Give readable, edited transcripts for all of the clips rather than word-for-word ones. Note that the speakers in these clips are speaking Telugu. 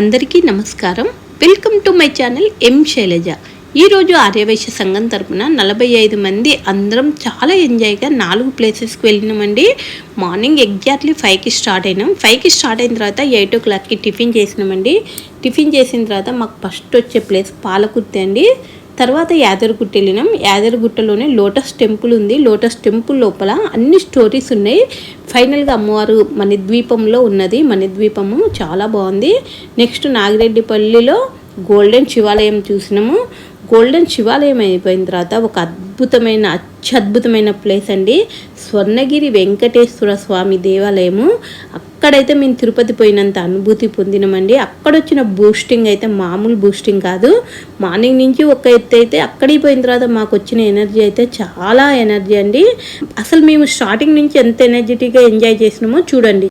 అందరికీ నమస్కారం. Welcome to my channel M Shailaja. ఈరోజు ఆర్యవైశ్య సంఘం తరపున 45 మంది అందరం చాలా ఎంజాయ్గా 4 ప్లేసెస్కి వెళ్ళినామండి. మార్నింగ్ ఎగ్జాక్ట్లీ 5కి స్టార్ట్ అయినాం. 5కి స్టార్ట్ అయిన తర్వాత 8 o'clockకి టిఫిన్ చేసినామండి. టిఫిన్ చేసిన తర్వాత మాకు ఫస్ట్ వచ్చే ప్లేస్ పాలకుర్తి అండి. తర్వాత యాదగిరిగుట్ట వెళ్ళినాం. యాదగిరిగుట్టలోనే లోటస్ టెంపుల్ ఉంది. లోటస్ టెంపుల్ లోపల అన్ని స్టోరీస్ ఉన్నాయి. ఫైనల్గా అమ్మవారు మణిద్వీపంలో ఉన్నది. మణిద్వీపము చాలా బాగుంది. నెక్స్ట్ నాగిరెడ్డిపల్లిలో గోల్డెన్ శివాలయం చూసినాము. గోల్డెన్ శివాలయం అయిపోయిన తర్వాత ఒక అత్యద్భుతమైన ప్లేస్ అండి, స్వర్ణగిరి వెంకటేశ్వర స్వామి దేవాలయము. అక్కడైతే మేము తిరుపతి పోయినంత అనుభూతి పొందినామండి. అక్కడొచ్చిన బూస్టింగ్ అయితే మామూలు బూస్టింగ్ కాదు. మార్నింగ్ నుంచి ఒక ఎత్తు అయితే అక్కడికి పోయిన తర్వాత మాకు వచ్చిన ఎనర్జీ అయితే చాలా ఎనర్జీ అండి. అసలు మేము స్టార్టింగ్ నుంచి ఎంత ఎనర్జెటిక్గా ఎంజాయ్ చేసినామో చూడండి.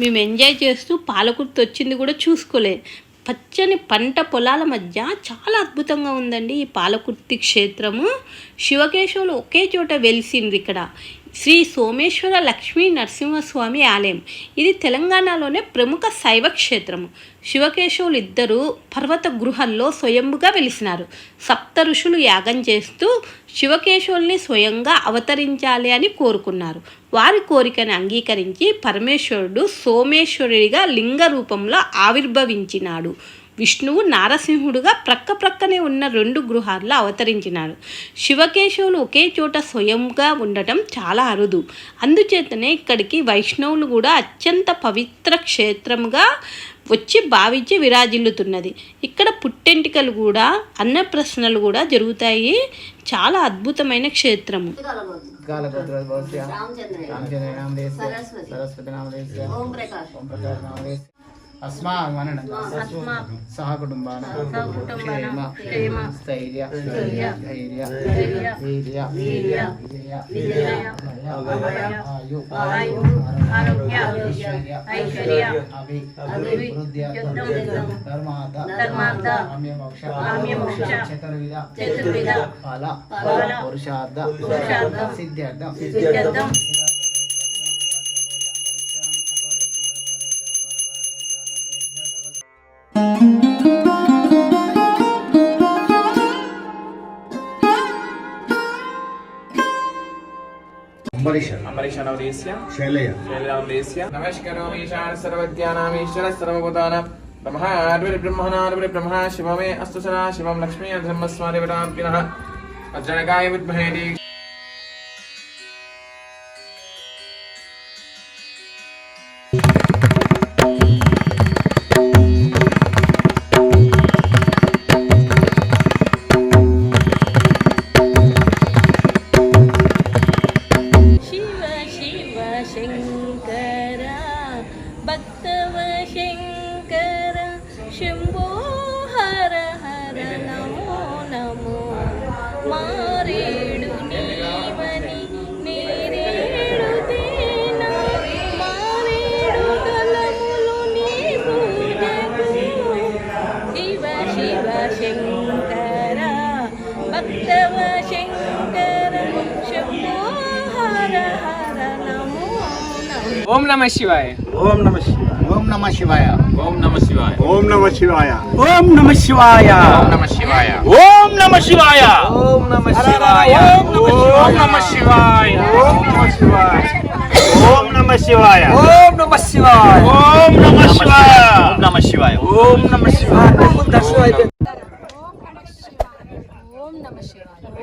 మేము ఎంజాయ్ చేస్తూ పాలకుర్తి వచ్చింది కూడా చూసుకోలే. పచ్చని పంట పొలాల మధ్య చాలా అద్భుతంగా ఉందండి ఈ పాలకుర్తి క్షేత్రము. శివకేశవులు ఒకే చోట వెలిసింది. ఇక్కడ శ్రీ సోమేశ్వర లక్ష్మీ నరసింహస్వామి ఆలయం. ఇది తెలంగాణలోనే ప్రముఖ శైవ క్షేత్రము. శివకేశవులు ఇద్దరు పర్వత గృహల్లో స్వయంగా వెలిసినారు. సప్త ఋషులు యాగం చేస్తూ శివకేశవుల్ని స్వయంగా అవతరించాలి అని కోరుకున్నారు. వారి కోరికను అంగీకరించి పరమేశ్వరుడు సోమేశ్వరుడిగా లింగ రూపంలో ఆవిర్భవించినాడు. విష్ణువు నారసింహుడుగా ప్రక్కనే ఉన్న 2 గృహాల్లో అవతరించినారు. శివకేశవులు ఒకే చోట స్వయంగా ఉండటం చాలా అరుదు. అందుచేతనే ఇక్కడికి వైష్ణవులు కూడా అత్యంత పవిత్ర క్షేత్రంగా వచ్చి భావించి విరాజిల్లుతున్నది. ఇక్కడ పుట్టెంటికలు కూడా అన్నప్రశ్నలు కూడా జరుగుతాయి. చాలా అద్భుతమైన క్షేత్రము. సహ కుటుంబాన క్షేమ స్థైర్య ధైర్య వీర్య విజయ ఆయు ఆరోగ్య ఐశ్వర్య అభివృద్ధి ధర్మార్థ కామ్యమోక్ష చతుర్విధ ఫల పురుషార్థ సిద్ధ్యర్థం. अंबरीशनवदेस्य शैलयावदेस्य नमस्करोमि ईशान सर्वज्ञानाम् ईश्वर सर्वभूतानां ब्रह्मणार्ब्रह्मणा शिवमे अस्तु सदा शिवं लक्ष्मी धर्मस्वादिवताम्पिनः वज्रनकाय विद्महे भक्तव शंकर शंभो हर हर नमो శంకర భక్తవ శంకర శంభో హర హర నమో నమః. ఓం నమ శివాయ. ఓం నమ శివాయ. ఓం నమ శివాయ. ఓం నమ శివాయ. ఓం నమ శివాయ. ఓం నమ శివాయ. ఓం నమ శివాయ. ఓం నమ శివాయ. ఓం నమ శివాయ. ఓం నమ శివాయ. ఓం నమ శివాయ. ఓం నమ శివాయ. ఓం నమ శివాయ. ఓం నమ శివాయ. ఓం నమ శివాయ. ఓం నమ శివాయ. దర్శనం అయిపోయింది. ఓం నమ శివాయ.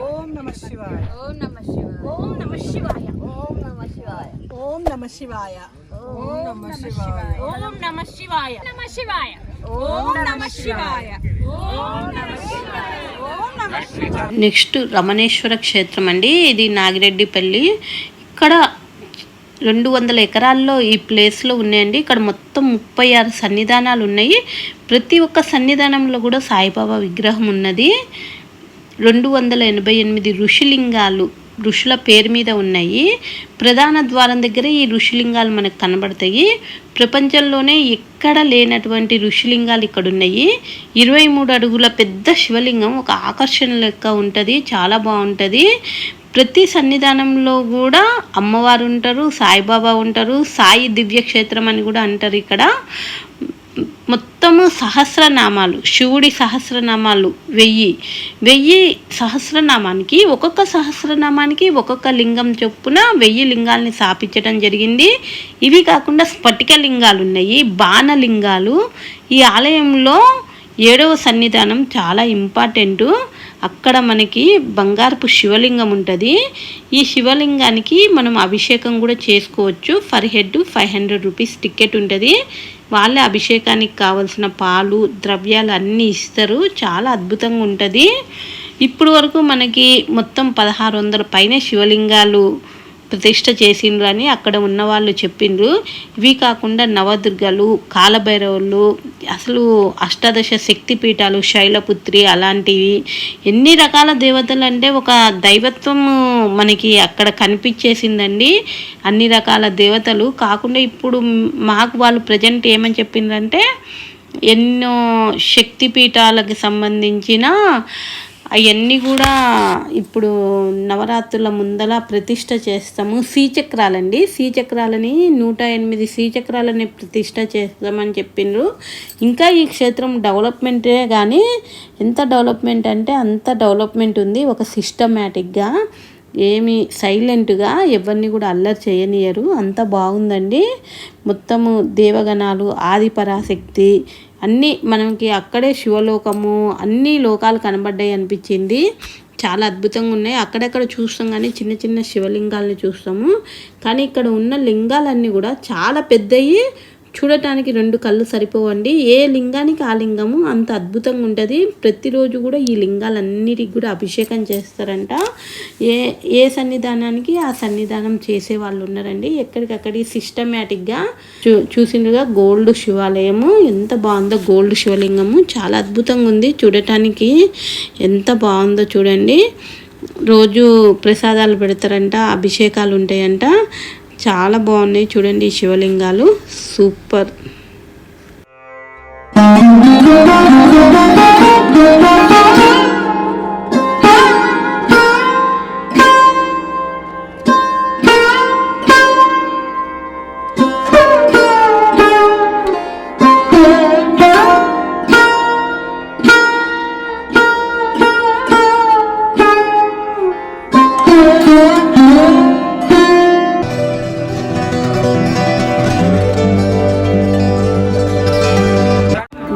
ఓం నమ శివాయ. ఓం నమ శివాయ. ఓం నమ శివాయ. ఓం నమ శివాయ. ఓం నమ శివాయ. ఓం నమ శివాయ. ఓం నమ శివాయ. నమ శివాయ. ఓం నమ శివాయ. ఓం నమ శివాయ. ఓం నమ శివాయ. నెక్స్ట్ రమణేశ్వర క్షేత్రం అండి. ఇది నాగిరెడ్డిపల్లి. ఇక్కడ 200 ఎకరాల్లో ఈ ప్లేస్లో ఉన్నాయండి. ఇక్కడ మొత్తం 36 సన్నిధానాలు ఉన్నాయి. ప్రతి ఒక్క సన్నిధానంలో కూడా సాయిబాబా విగ్రహం ఉన్నది. 288 ఋషిలింగాలు ఋషుల పేరు మీద ఉన్నాయి. ప్రధాన ద్వారం దగ్గర ఈ ఋషిలింగాలు మనకు కనబడతాయి. ప్రపంచంలోనే ఎక్కడ లేనటువంటి ఋషిలింగాలు ఇక్కడ ఉన్నాయి. 23 అడుగుల పెద్ద శివలింగం ఒక ఆకర్షణ లెక్క ఉంటుంది. చాలా బాగుంటుంది. ప్రతి సన్నిధానంలో కూడా అమ్మవారు ఉంటారు, సాయిబాబా ఉంటారు. సాయి దివ్యక్షేత్రం అని కూడా అంటారు. ఇక్కడ మొత్తము సహస్రనామాలు, శివుడి సహస్రనామాలు 1000 సహస్రనామానికి ఒక్కొక్క సహస్రనామానికి ఒక్కొక్క లింగం చొప్పున 1000 లింగాల్ని స్థాపించడం జరిగింది. ఇవి కాకుండా స్ఫటిక లింగాలు ఉన్నాయి, బాణలింగాలు. ఈ ఆలయంలో 7వ సన్నిధానం చాలా ఇంపార్టెంటు. అక్కడ మనకి బంగారపు శివలింగం ఉంటుంది. ఈ శివలింగానికి మనం అభిషేకం కూడా చేసుకోవచ్చు. ఫర్ హెడ్ 500 రూపీస్ టికెట్ ఉంటుంది. వాళ్ళే అభిషేకానికి కావాల్సిన పాలు, ద్రవ్యాలు అన్నీ ఇస్తారు. చాలా అద్భుతంగా ఉంటుంది. ఇప్పుడు వరకు మనకి మొత్తం 1600 పైన శివలింగాలు ప్రతిష్ట చేసిండ్రు అని అక్కడ ఉన్న వాళ్ళు చెప్పిండ్రు. ఇవి కాకుండా నవదుర్గలు, కాలభైరవులు, అసలు అష్టాదశ శక్తిపీఠాలు, శైలపుత్రి అలాంటివి ఎన్ని రకాల దేవతలు అంటే ఒక దైవత్వం మనకి అక్కడ కనిపించేసిందండి. అన్ని రకాల దేవతలు కాకుండా ఇప్పుడు మాకు వాళ్ళు ప్రజెంట్ ఏమని చెప్పిండ్రంటే ఎన్నో శక్తిపీఠాలకు సంబంధించిన అవన్నీ కూడా ఇప్పుడు నవరాత్రుల ముందల ప్రతిష్ట చేస్తాము. శ్రీచక్రాలండి, శ్రీచక్రాలని 108 శ్రీచక్రాలని ప్రతిష్ట చేస్తామని చెప్పిండ్రు. ఇంకా ఈ క్షేత్రం డెవలప్మెంటే కానీ ఎంత డెవలప్మెంట్ అంటే అంత డెవలప్మెంట్ ఉంది. ఒక సిస్టమేటిక్గా ఏమి సైలెంట్గా ఎవరిని కూడా అల్లరి చేయనియరు. అంత బాగుందండి. మొత్తము దేవగణాలు, ఆదిపరాశక్తి అన్నీ మనకి అక్కడే శివలోకము అన్ని లోకాలు కనబడ్డాయి అనిపించింది. చాలా అద్భుతంగా ఉన్నాయి. అక్కడక్కడ చూస్తాం కానీ చిన్న చిన్న శివలింగాలని చూస్తాము. కానీ ఇక్కడ ఉన్న లింగాలన్నీ కూడా చాలా పెద్దవి. చూడటానికి 2 కళ్ళు సరిపోవండి. ఏ లింగానికి ఆ లింగము అంత అద్భుతంగా ఉంటుంది. ప్రతిరోజు కూడా ఈ లింగాలన్నిటికి కూడా అభిషేకం చేస్తారంట. ఏ సన్నిధానానికి ఆ సన్నిధానం చేసే వాళ్ళు ఉన్నారండి. ఎక్కడికక్కడి సిస్టమేటిక్గా చూసిండుగా గోల్డ్ శివాలయము ఎంత బాగుందో. గోల్డ్ శివలింగము చాలా అద్భుతంగా ఉంది. చూడటానికి ఎంత బాగుందో చూడండి. రోజు ప్రసాదాలు పెడతారంట, అభిషేకాలు ఉంటాయంట. చాలా బాగున్నాయి చూడండి ఈ శివలింగాలు. సూపర్.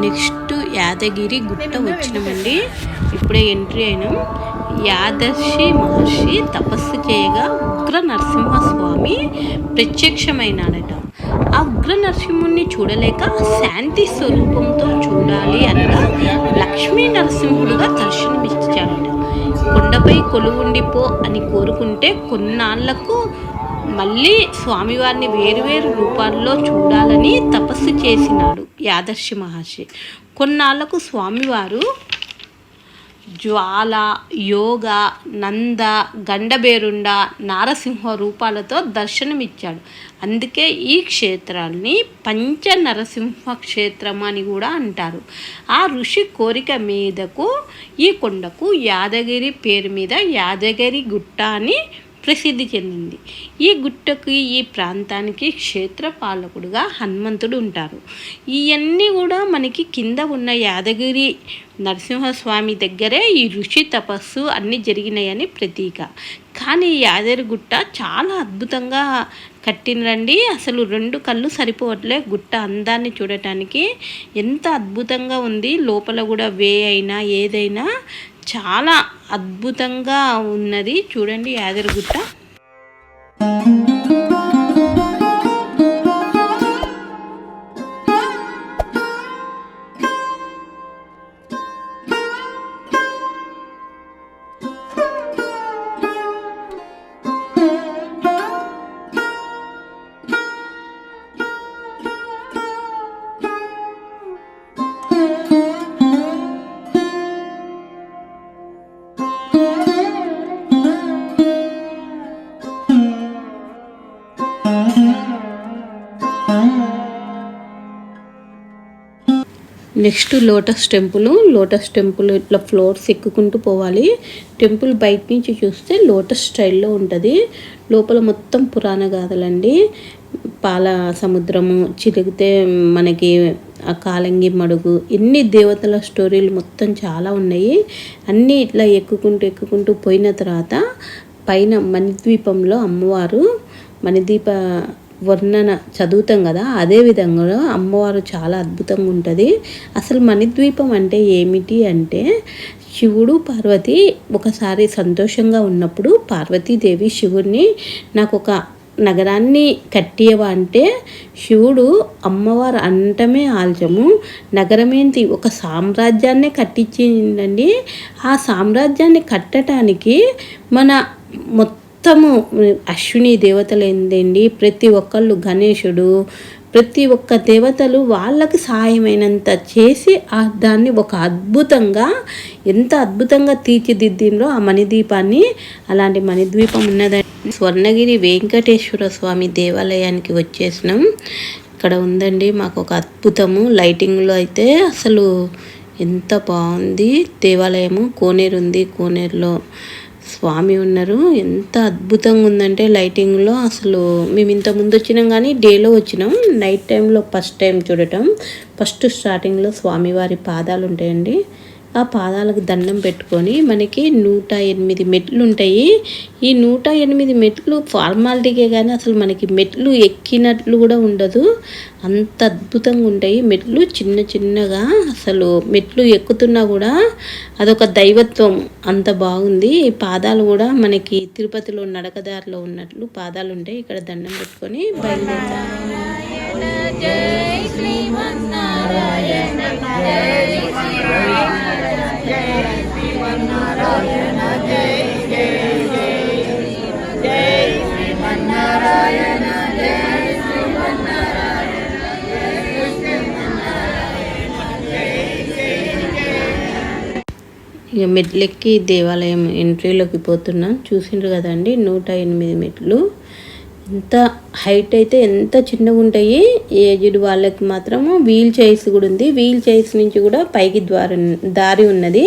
నెక్స్ట్ యాదగిరి గుట్ట వచ్చినామండి. ఇప్పుడే ఎంట్రీ అయినాం. యాదర్శి మహర్షి తపస్సు చేయగా ఉగ్ర నరసింహస్వామి ప్రత్యక్షమైనాడట. ఆ ఉగ్ర నరసింహుణ్ణి చూడలేక శాంతి స్వరూపంతో చూడాలి అనగా లక్ష్మీ నరసింహుడుగా దర్శనమిచ్చాడట. కొండపై కొలువుండిపో అని కోరుకుంటే కొన్నాళ్లకు మళ్ళీ స్వామివారిని వేరువేరు రూపాల్లో చూడాలని తపస్సు చేసినాడు యాదర్శి మహర్షి. కొన్నాళ్లకు స్వామివారు జ్వాల, యోగ, నంద, గండబేరుండ, నారసింహ రూపాలతో దర్శనమిచ్చాడు. అందుకే ఈ క్షేత్రాన్ని పంచ నరసింహ క్షేత్రం అని కూడా అంటారు. ఆ ఋషి కోరిక మీదకు ఈ కొండకు యాదగిరి పేరు మీద యాదగిరి గుట్ట అని ప్రసిద్ధి చెందింది. ఈ గుట్టకు ఈ ప్రాంతానికి క్షేత్ర పాలకుడుగా హనుమంతుడు ఉంటారు. ఇవన్నీ కూడా మనకి కింద ఉన్న యాదగిరి నరసింహస్వామి దగ్గరే ఈ ఋషి తపస్సు అన్నీ జరిగినాయని ప్రతీక. కానీ యాదగిరి గుట్ట చాలా అద్భుతంగా కట్టినరండి. అసలు 2 కళ్ళు సరిపోవట్లే గుట్ట అందాన్ని చూడటానికి. ఎంత అద్భుతంగా ఉంది. లోపల కూడా వే అయినా ఏదైనా చాలా అద్భుతంగా ఉన్నది. చూడండి యాదగిరిగుట్ట. నెక్స్ట్ లోటస్ టెంపుల్ ఇట్లా ఫ్లోర్స్ ఎక్కుకుంటూ పోవాలి. టెంపుల్ బయట నుంచి చూస్తే లోటస్ స్టైల్లో ఉంటుంది. లోపల మొత్తం పురాణ గాథలండి. పాల సముద్రము, చిలిగితే మనకి ఆ కాలంగి మడుగు, ఎన్ని దేవతల స్టోరీలు మొత్తం చాలా ఉన్నాయి. అన్నీ ఇట్లా ఎక్కుకుంటూ పోయిన తర్వాత పైన మణిద్వీపంలో అమ్మవారు మణిద్వీప వర్ణన చదువుతాం కదా, అదే విధంగా అమ్మవారు చాలా అద్భుతంగా ఉంటుంది. అసలు మణిద్వీపం అంటే ఏమిటి అంటే, శివుడు పార్వతి ఒకసారి సంతోషంగా ఉన్నప్పుడు పార్వతీదేవి శివుడిని నాకు ఒక నగరాన్ని కట్టియవా అంటే, శివుడు అమ్మవారు అంటమే ఆల్చము, నగరమేంటి ఒక సామ్రాజ్యాన్నే కట్టించిందండి. ఆ సామ్రాజ్యాన్ని కట్టడానికి మన మొత్తము అశ్విని దేవతలు ఏందండి, ప్రతి ఒక్కళ్ళు గణేశుడు, ప్రతి ఒక్క దేవతలు వాళ్ళకి సహాయమైనంత చేసి దాన్ని ఒక అద్భుతంగా ఎంత అద్భుతంగా తీర్చిదిద్దిండ్రో ఆ మణిద్వీపాన్ని. అలాంటి మణిద్వీపం ఉన్నదండి. స్వర్ణగిరి వెంకటేశ్వర స్వామి దేవాలయానికి వచ్చేసినాం. ఇక్కడ ఉందండి మాకు ఒక అద్భుతము. లైటింగ్లో అయితే అసలు ఎంత బాగుంది దేవాలయము. కోనేరు ఉంది, కోనేరులో స్వామి ఉన్నారు. ఎంత అద్భుతంగా ఉందంటే లైటింగ్లో అసలు. మేము ఇంత ముందు వచ్చినాం కానీ డేలో వచ్చినాం. నైట్ టైంలో ఫస్ట్ టైం చూడటం. ఫస్ట్ స్టార్టింగ్లో స్వామివారి పాదాలు ఉంటాయండి. ఆ పాదాలకు దండం పెట్టుకొని మనకి 108 మెట్లు ఉంటాయి. ఈ 108 మెట్లు ఫార్మాలిటీకే కానీ అసలు మనకి మెట్లు ఎక్కినట్లు కూడా ఉండదు. అంత అద్భుతంగా ఉంటాయి మెట్లు. చిన్నగా అసలు మెట్లు ఎక్కుతున్నా కూడా అదొక దైవత్వం. అంత బాగుంది. ఈ పాదాలు కూడా మనకి తిరుపతిలో నడకదారిలో ఉన్నట్లు పాదాలు ఉంటాయి. ఇక్కడ దండం పెట్టుకొని బయలుదేరుతాం. ఇక మెట్లెక్కి దేవాలయం ఎంట్రీలోకి పోతున్నాం. చూసిండ్రు కదండి 108 మెట్లు. ఎంత హైట్ అయితే ఎంత చిన్నగా ఉంటాయి. ఏజ్డ్ వాళ్ళకి మాత్రము వీల్ చైర్స్ కూడా ఉంది. వీల్ చైర్స్ నుంచి కూడా పైకి దారి ఉన్నది.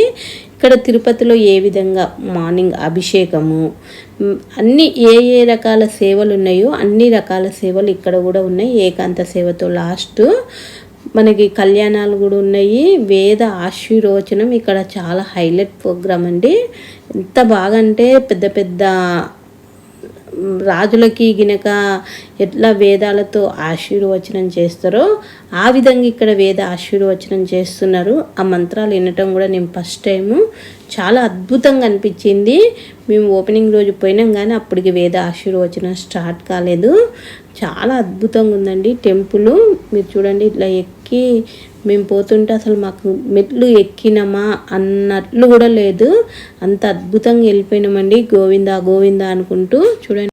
ఇక్కడ తిరుపతిలో ఏ విధంగా మార్నింగ్ అభిషేకము అన్ని ఏ రకాల సేవలు ఉన్నాయో అన్ని రకాల సేవలు ఇక్కడ కూడా ఉన్నాయి. ఏకాంత సేవతో లాస్ట్ మనకి కళ్యాణాలు కూడా ఉన్నాయి. వేద ఆశీర్వచనం ఇక్కడ చాలా హైలైట్ ప్రోగ్రామ్ అండి. ఎంత బాగా అంటే పెద్ద రాజులకి గినక ఎట్లా వేదాలతో ఆశీర్వచనం చేస్తారో ఆ విధంగా ఇక్కడ వేద ఆశీర్వచనం చేస్తున్నారు. ఆ మంత్రాలు వినటం కూడా నేను ఫస్ట్ టైము. చాలా అద్భుతంగా అనిపించింది. మేము ఓపెనింగ్ రోజు పోయినాం కానీ అప్పటికి వేద ఆశీర్వచనం స్టార్ట్ కాలేదు. చాలా అద్భుతంగా ఉందండి టెంపుల్. మీరు చూడండి ఇట్లా ఎక్కి మేము పోతుంటే అసలు మాకు మెట్లు ఎక్కినామా అన్నట్లు కూడా లేదు. అంత అద్భుతంగా వెళ్ళిపోయినామండి. గోవిందా గోవిందా అనుకుంటూ. చూడండి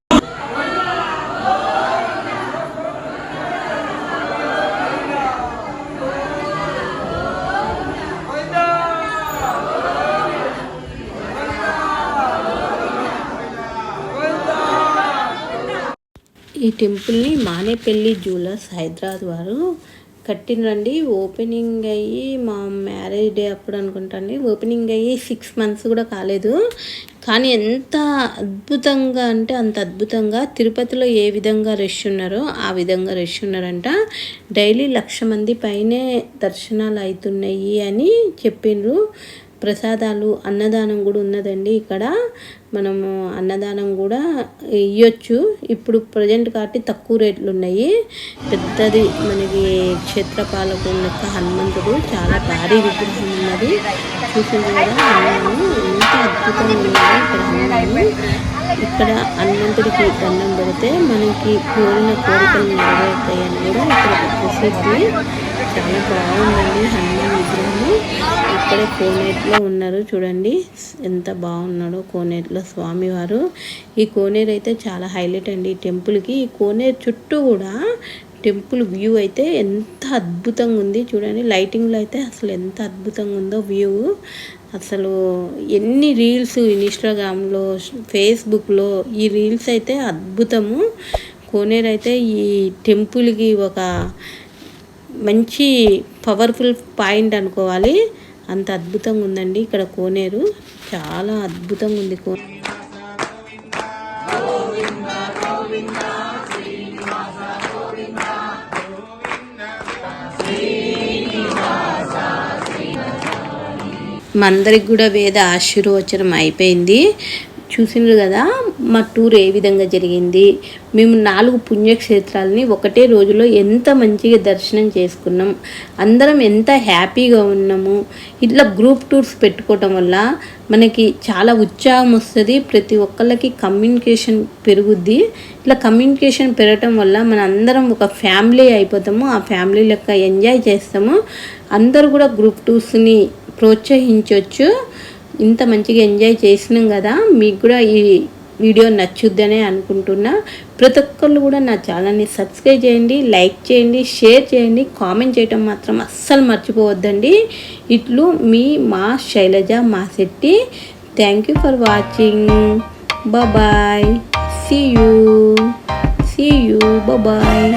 ఈ టెంపుల్ని మానేపల్లి జ్యువెలర్స్ హైదరాబాద్ వారు కట్టినండి. ఓపెనింగ్ అయ్యి మా మ్యారేజ్ డే అప్పుడు అనుకుంటాండి. ఓపెనింగ్ అయ్యి 6 months కూడా కాలేదు. కానీ ఎంత అద్భుతంగా అంటే అంత అద్భుతంగా తిరుపతిలో ఏ విధంగా రష్ ఉన్నారో ఆ విధంగా రష్ ఉన్నారంట. డైలీ 1,00,000 మంది పైనే దర్శనాలు అవుతున్నాయి అని చెప్పిండ్రు. ప్రసాదాలు అన్నదానం కూడా ఉన్నదండి. ఇక్కడ మనము అన్నదానం కూడా ఇవ్వచ్చు. ఇప్పుడు ప్రజెంట్ కాబట్టి తక్కువ రేట్లు ఉన్నాయి. పెద్దది మనకి క్షేత్రపాలకు లెక్క హనుమంతుడు చాలా భారీ విగ్రహం ఉన్నది. చూసింది కదా హనుమాను ఎంత అద్భుతంగా ఉన్నది. ఇక్కడ హనుమాను ఇక్కడ హనుమంతుడికి దండం పెడితే మనకి కోరిన కోరికలు నెరవేరుతాయని కూడా ఇక్కడ ప్రసిద్ధి. చాలా బాగుందండి హనుమాన్ విగ్రహము. ఇక్కడే కోనేరులో ఉన్నారు చూడండి ఎంత బాగున్నాడో కోనేరులో స్వామివారు. ఈ కోనేరు అయితే చాలా హైలైట్ అండి ఈ టెంపుల్కి. ఈ కోనేరు చుట్టూ కూడా టెంపుల్ వ్యూ అయితే ఎంత అద్భుతంగా ఉంది చూడండి. లైటింగ్లో అయితే అసలు ఎంత అద్భుతంగా ఉందో వ్యూ. అసలు ఎన్ని రీల్స్ ఇన్స్టాగ్రామ్లో ఫేస్బుక్లో ఈ రీల్స్ అయితే అద్భుతము. కోనేరు అయితే ఈ టెంపుల్కి ఒక మంచి పవర్ఫుల్ పాయింట్ అనుకోవాలి. అంత అద్భుతంగా ఉందండి ఇక్కడ కోనేరు. చాలా అద్భుతంగా ఉంది కోనేరు. మా అందరికి కూడా వేద ఆశీర్వచనం అయిపోయింది. చూసిండ్రు కదా మా టూర్ ఏ విధంగా జరిగింది. మేము 4 పుణ్యక్షేత్రాలని ఒకటే రోజులో ఎంత మంచిగా దర్శనం చేసుకున్నాం. అందరం ఎంత హ్యాపీగా ఉన్నాము. ఇట్లా గ్రూప్ టూర్స్ పెట్టుకోవటం వల్ల మనకి చాలా ఉత్సాహం వస్తుంది. ప్రతి ఒక్కళ్ళకి కమ్యూనికేషన్ పెరుగుద్ది. ఇట్లా కమ్యూనికేషన్ పెరగటం వల్ల మన అందరం ఒక ఫ్యామిలీ అయిపోతాము. ఆ ఫ్యామిలీ లెక్క ఎంజాయ్ చేస్తాము. అందరూ కూడా గ్రూప్ టూర్స్ని ప్రోత్సహించవచ్చు. ఇంత మంచిగా ఎంజాయ్ చేసినాం కదా. మీకు కూడా ఈ వీడియో నచ్చుద్దనే అనుకుంటున్నా. ప్రతి ఒక్కళ్ళు కూడా నా ఛానల్ని సబ్స్క్రైబ్ చేయండి, లైక్ చేయండి, షేర్ చేయండి, కామెంట్ చేయటం మాత్రం అస్సలు మర్చిపోవద్దండి. ఇట్లు మీ మా Shailaja Masetti. Thank you for watching. Bye. See you. Bye.